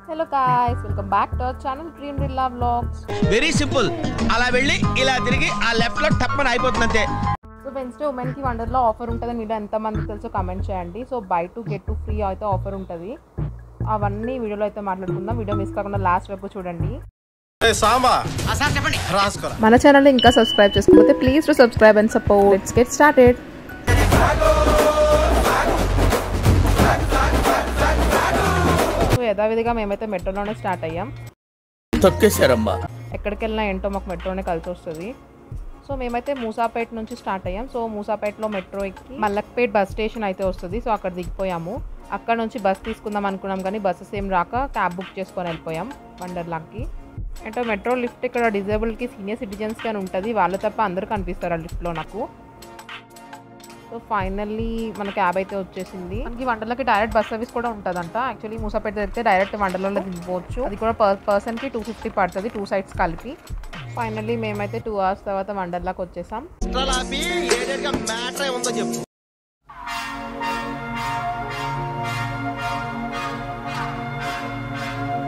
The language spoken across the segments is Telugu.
Hello guys, welcome back to our channel Dream Rilla Vlogs. Very simple. అలా వెళ్ళి ఇలా తిరిగి ఆ లెఫ్ట్ లో టప్పని అయిపోతుంది అంతే. సో వెన్స్డే ఉమెన్ కి వండర్ లో ఆఫర్ ఉంటుందని మీరు ఎంతమంది తెలుసో కామెంట్ చేయండి. సో బై 2 get 2 ఫ్రీ అయితే ఆఫర్ ఉంటుంది. అవన్నీ వీడియోలో అయితే మాట్లాడుకుందాం. వీడియో మిస్ కాకుండా లాస్ట్ వరకు చూడండి. మన ఛానల్ ఇంకా సబ్స్క్రైబ్ చేసుకోకపోతే please to subscribe and support. Let's get started. So యథావిధిగా మేమైతే మెట్రోలోనే స్టార్ట్ అయ్యాం. ఎక్కడికి వెళ్ళినా ఏంటో మాకు మెట్రోనే కలిసి వస్తుంది. సో మేమైతే మూసాపేట నుంచి స్టార్ట్ అయ్యాం. సో మూసాపేటలో మెట్రో ఎక్కి మల్లక్పేట్ బస్ స్టేషన్ అయితే వస్తుంది. సో అక్కడ దిగిపోయాము. అక్కడ నుంచి బస్ తీసుకుందాం అనుకున్నాం కానీ బస్సెస్ ఏం రాక క్యాబ్ బుక్ చేసుకొని వెళ్ళిపోయాం వండర్లాకి. అంటే మెట్రో లిఫ్ట్ ఇక్కడ డిజేబుల్కి సీనియర్ సిటిజన్స్కి అని ఉంటుంది. వాళ్ళు తప్ప అందరూ కనిపిస్తారు ఆ లిఫ్ట్లో నాకు. సో ఫైనల్లీ మన క్యాబ్ అయితే వచ్చేసింది. మనకి వండర్లకి డైరెక్ట్ బస్ సర్వీస్ కూడా ఉంటుందంట. యాక్చువల్లీ మూసాపేట అయితే డైరెక్ట్ వండర్లలో దిగిపోవచ్చు. అది కూడా పర్ పర్సన్కి 250 పడుతుంది, 2 సైడ్స్ కలిపి. ఫైనల్లీ మేమైతే 2 hours తర్వాత వండర్లాకి వచ్చేసాం.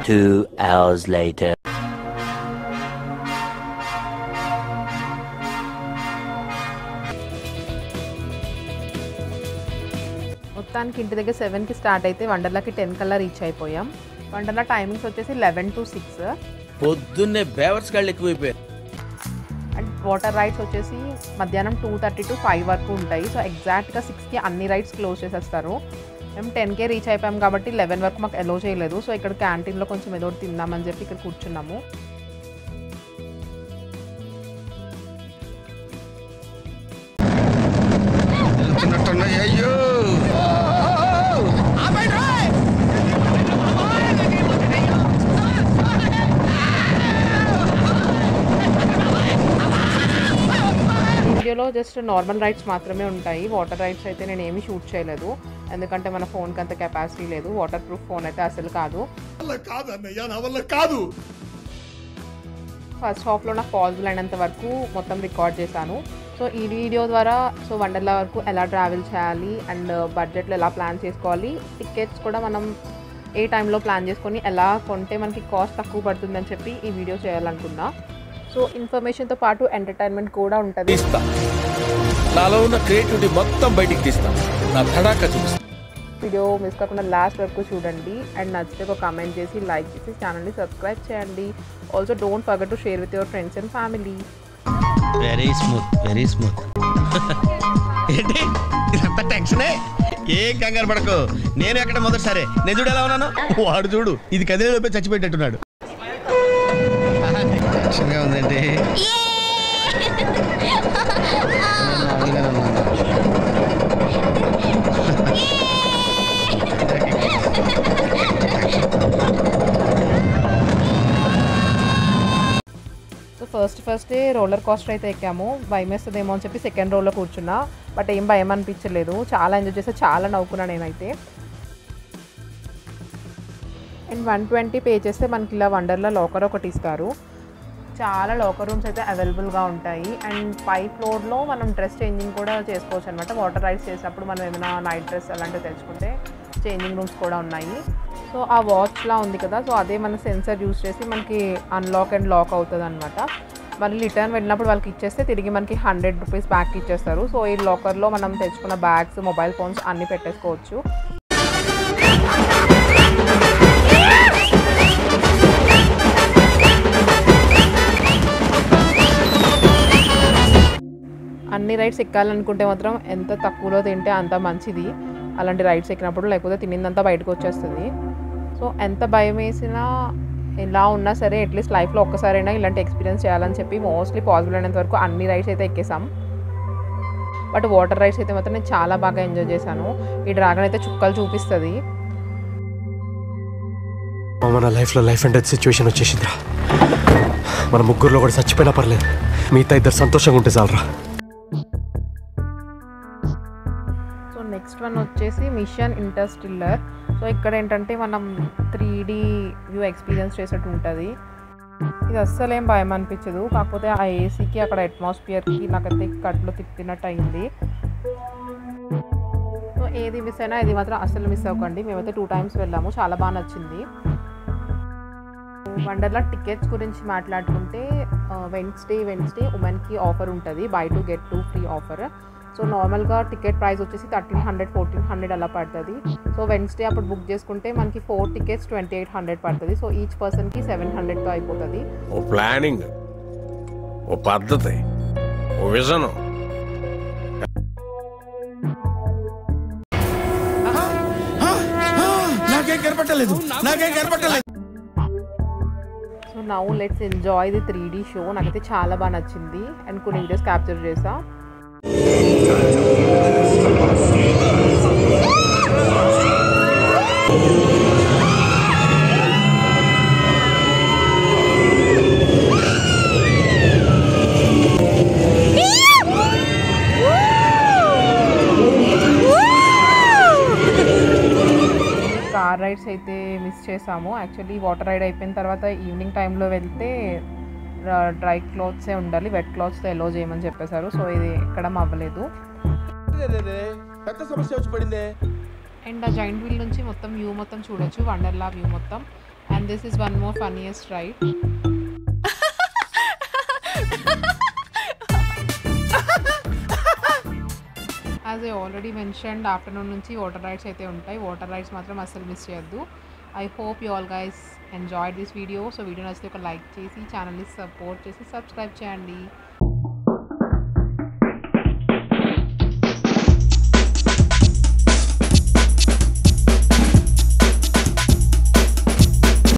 2 hours later. మొత్తానికి ఇంటి దగ్గర 7కి స్టార్ట్ అయితే వండర్లాకి 10 కల్లా రీచ్ అయిపోయాం. వండర్లా టైమింగ్స్ వచ్చేసి 11 to 6. పొద్దున్నే బేవర్స్ కాళ్ళు ఎక్కువైపోయారు. అండ్ వాటర్ రైడ్స్ వచ్చేసి మధ్యాహ్నం 2:30 to 5 వరకు ఉంటాయి. సో ఎగ్జాక్ట్గా 6కి అన్ని రైడ్స్ క్లోజ్ చేసేస్తారు. మేము 10కే రీచ్ అయిపోయాం కాబట్టి 11 వరకు మాకు అలో చేయలేదు. సో ఇక్కడ క్యాంటీన్లో కొంచెం ఏదో తిందామని చెప్పి ఇక్కడ కూర్చున్నాము. వీడియోలో జస్ట్ నార్మల్ రైడ్స్ మాత్రమే ఉంటాయి. వాటర్ రైడ్స్ అయితే నేను ఏమీ షూట్ చేయలేదు, ఎందుకంటే మన ఫోన్కి అంత కెపాసిటీ లేదు. వాటర్ ప్రూఫ్ ఫోన్ అయితే అసలు కాదు. ఫస్ట్ హాఫ్లో నాకు పాసిబుల్ అయినంత వరకు మొత్తం రికార్డ్ చేశాను. సో ఈ వీడియో ద్వారా సో వండర్లా వరకు ఎలా ట్రావెల్ చేయాలి అండ్ బడ్జెట్లో ఎలా ప్లాన్ చేసుకోవాలి, టికెట్స్ కూడా మనం ఏ టైంలో ప్లాన్ చేసుకొని ఎలా కొంటే మనకి కాస్ట్ తక్కువ పడుతుందని చెప్పి ఈ వీడియో చేయాలనుకున్నా. సో ఇన్ఫర్మేషన్తో పాటు ఎంటర్టైన్మెంట్ కూడా ఉంటుంది. నాలో ఉన్న క్రియేటివిటీ మొత్తం బయటికి తీస్తా, నా తడాకా చూపిస్తా. వీడియో మిస్ కాకుండా లాస్ట్ వరకు చూడండి. అండ్ నచ్చితే ఒక కామెంట్ చేసి లైక్ చేసి ఛానల్ని సబ్స్క్రైబ్ చేయండి. Also don't forget to share with your friends and family. Very smooth, very smooth. ఏంటి ఇదంతా టెన్షనే? ఏం కంగారు పడకు, నేను ఎక్కడ మొదటిసారి నేను చూడు ఎలా ఉన్నాను, వాడు చూడు ఇది కదిలే లోపే చచ్చిపెట్టేట్టున్నాడు. టెన్షన్గా ఉందండి. సో ఫస్టే రోలర్ కోస్టర్ అయితే ఎక్కాము. భయం వేస్తుందేమో అని చెప్పి సెకండ్ రోలో కూర్చున్నా. బట్ ఏం భయం అనిపించలేదు, చాలా ఎంజాయ్ చేస్తే, చాలా నవ్వుకున్నా నేనైతే. అండ్ 120 పే చేస్తే మనకి ఇలా వండర్లో లాకర్ ఒకటి ఇస్తారు. చాలా లాకర్ రూమ్స్ అయితే అవైలబుల్గా ఉంటాయి. అండ్ 5th floorలో మనం డ్రెస్ చేంజింగ్ కూడా చేసుకోవచ్చు అనమాట. వాటర్ రైడ్స్ చేసినప్పుడు మనం ఏమైనా నైట్ డ్రెస్ అలాంటివి తెచ్చుకుంటే చేంజింగ్ రూమ్స్ కూడా ఉన్నాయి. సో ఆ వాచ్లా ఉంది కదా, సో అదే మన సెన్సర్ యూస్ చేసి మనకి అన్లాక్ అండ్ లాక్ అవుతుంది అనమాట. మళ్ళీ రిటర్న్ వెళ్ళినప్పుడు వాళ్ళకి ఇచ్చేస్తే తిరిగి మనకి 100 రూపీస్ బ్యాక్ ఇచ్చేస్తారు. సో ఈ లాకర్లో మనం తెచ్చుకున్న బ్యాగ్స్, మొబైల్ ఫోన్స్ అన్నీ పెట్టేసుకోవచ్చు. అన్ని రైడ్స్ ఎక్కాలనుకుంటే మాత్రం ఎంత తక్కువలో తింటే అంత మంచిది అలాంటి రైడ్స్ ఎక్కినప్పుడు, లేకపోతే తినిందంతా బయటకు వచ్చేస్తుంది. సో ఎంత భయం వేసినా ఎలా ఉన్నా సరే అట్లీస్ట్ లైఫ్లో ఒక్కసారైనా ఇలాంటి ఎక్స్పీరియన్స్ చేయాలని చెప్పి మోస్ట్లీ పాసిబుల్ అయినంత వరకు అన్ని రైడ్స్ అయితే ఎక్కేసాం. బట్ వాటర్ రైడ్స్ అయితే మాత్రం నేను చాలా బాగా ఎంజాయ్ చేశాను. ఈ డ్రాగన్ అయితే చుక్కలు చూపిస్తుంది. మన లైఫ్లో లైఫ్ అండ్ డెత్ సిచ్యువేషన్ వచ్చేసిందిరా. మన ముగ్గురులో కూడా చచ్చిపోయినా పర్లేదు, మిగతా ఇద్దరు సంతోషంగా ఉంటే చాలరా. సో నెక్స్ట్ వన్ వచ్చేసి మిషన్ ఇంటర్స్టెల్లర్. సో ఇక్కడ ఏంటంటే మనం 3D వ్యూ ఎక్స్పీరియన్స్ చేసేట్టు ఉంటుంది. ఇది అస్సలు ఏం భయం అనిపించదు, కాకపోతే ఆ ఏసీకి అక్కడ అట్మాస్ఫియర్కి నాకైతే కట్లో తిప్పినట్టు అయింది. సో ఏది మిస్ అయినా ఇది మాత్రం అస్సలు మిస్ అవ్వకండి. మేమైతే 2 times వెళ్ళాము, చాలా బాగా నచ్చింది. వండర్లా టికెట్స్ గురించి మాట్లాడుకుంటే వెన్స్డే ఉమెన్కి ఆఫర్ ఉంటుంది, by 2 get 2 free offer. So నార్మల్గా టికెట్ ప్రైస్ వచ్చేసి 1300-1400 అలా పడుతుంది. సో వెన్స్డే అప్పుడు బుక్ చేసుకుంటే మనకి 4 tickets 2800 పడుతుంది. సో ఈచ్ పర్సన్కి 700తో అయిపోతుంది. ఓ ప్లానింగ్, ఓ పద్ధతి, ఓ విజన్. నాకేం కనపట్టలేదు. So now let's enjoy the 3D show. నాకైతే చాలా బాగా నచ్చింది అండ్ కొన్ని వీడియోస్ క్యాప్చర్ చేసా. కార్ రైడ్స్ అయితే మిస్ చేసాము. యాక్చువల్లీ వాటర్ రైడ్ అయిపోయిన తర్వాత ఈవినింగ్ టైంలో వెళ్తే డ్రై క్లాత్సే ఉండాలి, వెట్ క్లాత్స్తో ఎలో చేయమని చెప్పేశారు. సో ఇది ఎక్కడం అవ్వలేదు. పెద్ద సమస్య వచ్చి పడిందే. అండ్ ఆ జాయింట్ వీల్ నుంచి మొత్తం వ్యూ మొత్తం చూడొచ్చు, వండర్లా వ్యూ మొత్తం. And this is one more funniest ride. As I already mentioned, afternoon నుంచి వాటర్ రైడ్స్ అయితే ఉంటాయి. వాటర్ రైడ్స్ మాత్రం అస్సలు మిస్ చేయొద్దు. I hope you all guys enjoy this video. So video నచ్చితే ఒక లైక్ చేసి ఛానల్ని సపోర్ట్ చేసి సబ్స్క్రైబ్ చేయండి.